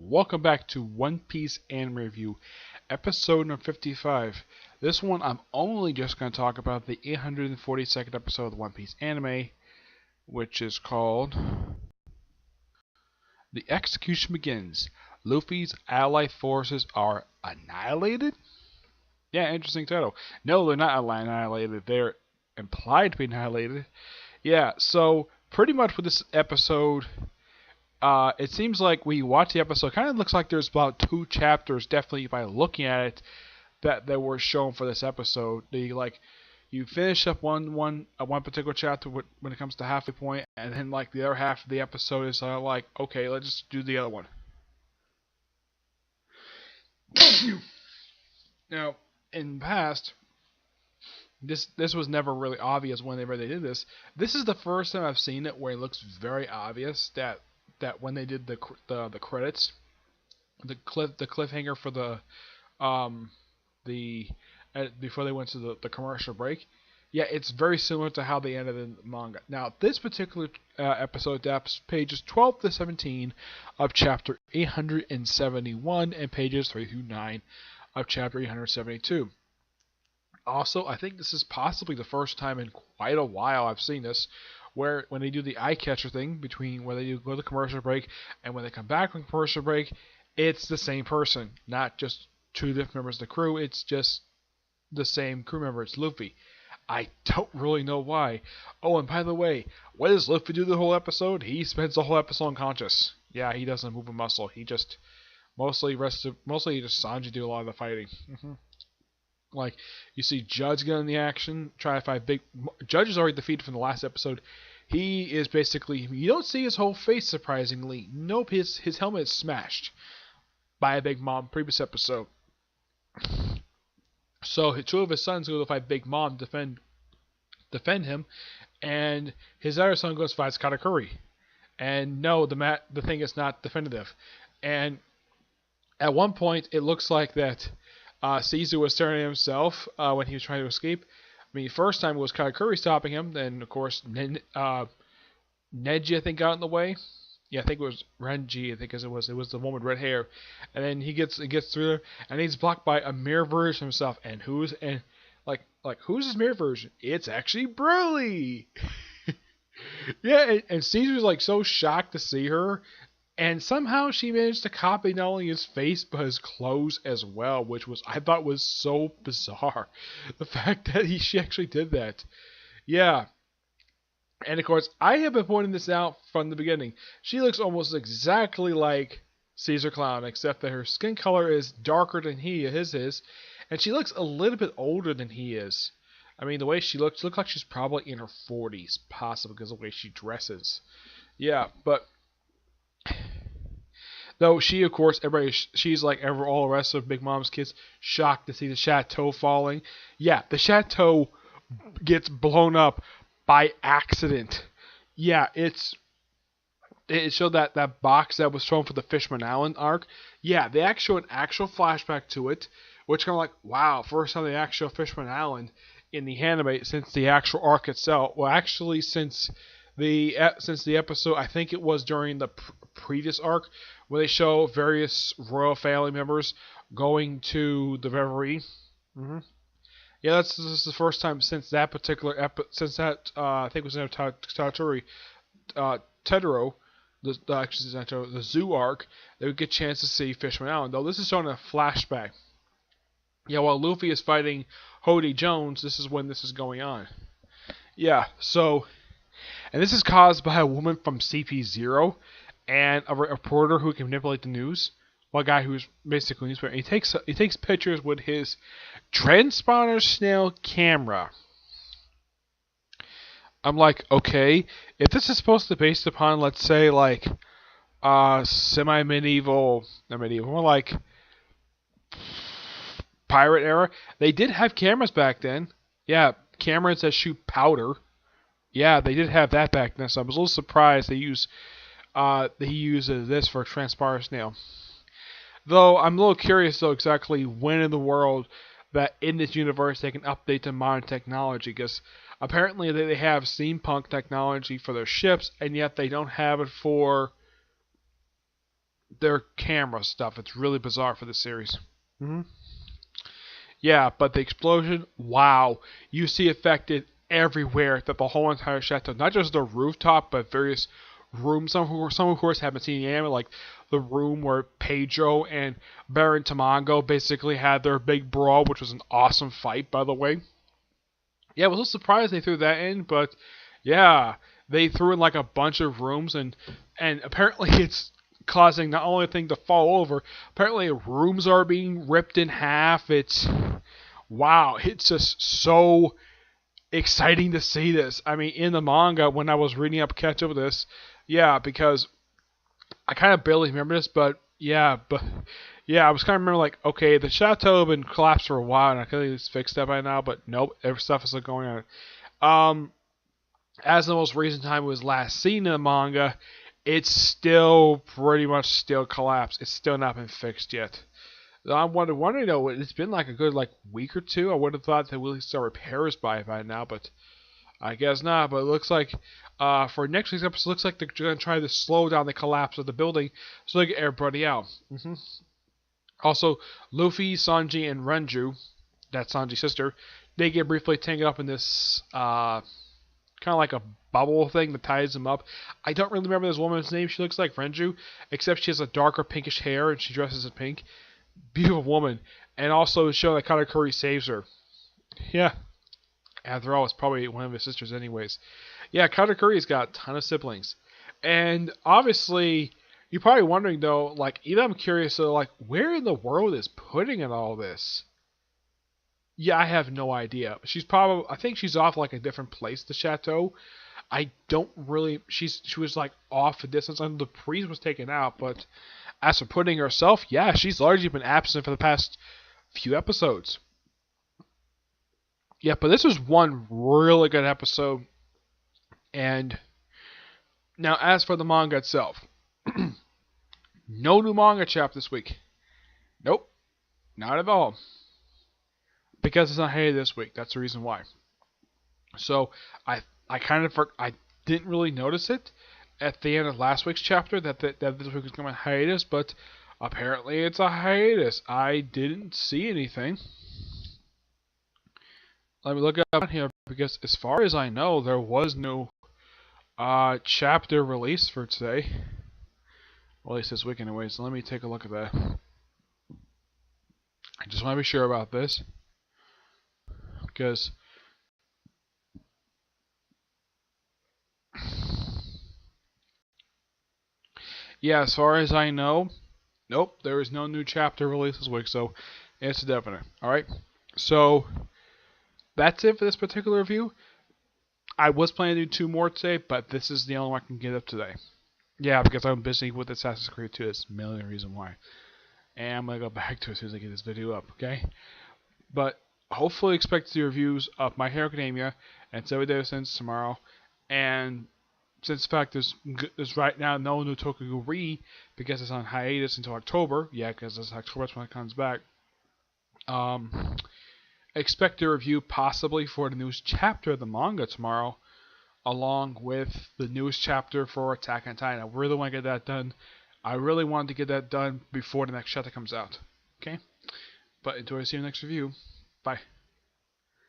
welcome back to One Piece Anime Review, episode number 55. This one I'm only just going to talk about the 842nd episode of the One Piece anime, which is called The Execution Begins. Luffy's ally forces are annihilated? Yeah, interesting title. No, they're not annihilated. They're implied to be annihilated. Yeah, so pretty much with this episode, it seems like when you watch the episode, it kind of looks like there's about two chapters, definitely by looking at it, that were shown for this episode. You finish up one particular chapter when it comes to halfway point, and then like the other half of the episode is like, okay, let's just do the other one. Now, in the past, this was never really obvious whenever they did this. This is the first time I've seen it where it looks very obvious that when they did the credits, the cliffhanger for before they went to the commercial break, yeah, it's very similar to how they ended in the manga. Now, this particular episode adapts pages 12 to 17 of chapter 871 and pages 3 through 9 of chapter 872. Also, I think this is possibly the first time in quite a while I've seen this, where when they do the eye catcher thing between when they go to the commercial break and when they come back from commercial break, it's the same person, not just two different members of the crew. It's just the same crew member. It's Luffy. I don't really know why. Oh, and by the way, what does Luffy do the whole episode? He spends the whole episode unconscious. Yeah, he doesn't move a muscle. He just mostly just Sanji do a lot of the fighting. Like, you see Judge get in the action, try to fight Big... Judge is already defeated from the last episode. He is basically... You don't see his whole face, surprisingly. Nope, his helmet is smashed by a Big Mom previous episode. So, two of his sons go to fight Big Mom to defend him, and his other son goes to fight Katakuri. And no, the thing is not definitive. And at one point, it looks like that... Caesar was staring at himself when he was trying to escape. I mean, first time it was Katakuri stopping him. Then, of course, Neji, I think, got in the way. Yeah, I think it was Renji, I think, as it was the one with red hair. And then he gets through there, and he's blocked by a mirror version of himself. And who's his mirror version? It's actually Broly. Yeah, and Caesar's like so shocked to see her. And somehow she managed to copy not only his face, but his clothes as well, which I thought was so bizarre. The fact that she actually did that. Yeah. And of course, I have been pointing this out from the beginning. She looks almost exactly like Caesar Clown, except that her skin color is darker than his is. And she looks a little bit older than he is. I mean, the way she looks like she's probably in her 40s, possibly because of the way she dresses. Yeah, but... Though she, of course, she's like all the rest of Big Mom's kids, shocked to see the chateau falling. Yeah, the chateau gets blown up by accident. Yeah, it showed that box that was shown for the Fishman Island arc. Yeah, they actually showed an actual flashback to it, which kind of like, wow, first time they actually show Fishman Island in the anime since the actual arc itself. Well, actually, since the episode, I think it was during the previous arc, where they show various royal family members going to the reverie. Yeah, this is the first time since that particular I think it was in Totoro, the zoo arc, they would get a chance to see Fishman Island. Though this is shown in a flashback. Yeah, while Luffy is fighting Hody Jones, this is when this is going on. Yeah, so... And this is caused by a woman from CP0 and a reporter who can manipulate the news. Well, a guy who's basically a newspaper. He takes pictures with his transponder snail camera. I'm like, okay, if this is supposed to be based upon, let's say, like, semi-medieval, not medieval, more like pirate era, they did have cameras back then. Yeah, cameras that shoot powder. Yeah, they did have that back then, so I was a little surprised he used this for a transpire snail. Though I'm a little curious, though, exactly when in the world that in this universe they can update to modern technology, because apparently they have steampunk technology for their ships, and yet they don't have it for their camera stuff. It's really bizarre for this series. Yeah, but the explosion, wow. You see affected everywhere, that the whole entire chateau, not just the rooftop, but various rooms. Some of course haven't seen the anime, like the room where Pedro and Baron Tamango basically had their big brawl, which was an awesome fight, by the way. Yeah, I was a little surprised they threw that in, but yeah, they threw in like a bunch of rooms, and apparently it's causing not only a thing to fall over, apparently rooms are being ripped in half. It's wow, it's just so exciting to see this. I mean, in the manga, when I was reading up catch up with this, yeah, because I kind of barely remember this, but yeah, I was kind of remember like, okay, the chateau had been collapsed for a while, and I could have fixed that by now, but nope, every stuff is still going on. As the most recent time it was last seen in the manga, it's still pretty much still collapsed. It's still not been fixed yet. I'm wondering though, it's been like a good like week or two. I would have thought they would start repairs by now, but I guess not. But it looks like for next week's episode, it looks like they're going to try to slow down the collapse of the building so they get everybody out. Also, Luffy, Sanji, and Renju, that's Sanji's sister, they get briefly tangled up in this kind of like a bubble thing that ties them up. I don't really remember this woman's name. She looks like Renju, except she has a darker pinkish hair and she dresses in pink. Beautiful woman. And also show that Katakuri saves her. Yeah. After all, it's probably one of his sisters anyways. Yeah, Katakuri's got a ton of siblings. And obviously, you're probably wondering though, like, even I'm curious, so like, where in the world is Pudding in all this? Yeah, I have no idea. I think she's off like a different place, the chateau. I don't really, she was like off a distance, and the priest was taken out, but as for Pudding herself, yeah, she's largely been absent for the past few episodes. Yeah, but this was one really good episode. And now, as for the manga itself, no new manga chapter this week. Nope, not at all. Because it's not hated this week. That's the reason why. So I didn't really notice it at the end of last week's chapter that this week was going to be hiatus, but apparently it's a hiatus. I didn't see anything. Let me look up here, because as far as I know, there was no chapter released for today. Well, at least this week anyway, so let me take a look at that. I just want to be sure about this. Because yeah, as far as I know, nope, there is no new chapter released this week, so it's a definite. Alright, so that's it for this particular review. I was planning to do 2 more today, but this is the only one I can get up today. Yeah, because I'm busy with Assassin's Creed 2. That's mainly the reason why. And I'm going to go back to it as soon as I get this video up, okay? But hopefully expect to see reviews of My Hero Academia and 7 Days Since tomorrow. And since the fact there's right now no new Tokuguri because it's on hiatus until October. Yeah, because it's October when it comes back. Expect a review possibly for the newest chapter of the manga tomorrow, along with the newest chapter for Attack on Titan. I really want to get that done. I really wanted to get that done before the next chapter comes out. Okay? But until I see you next review, bye.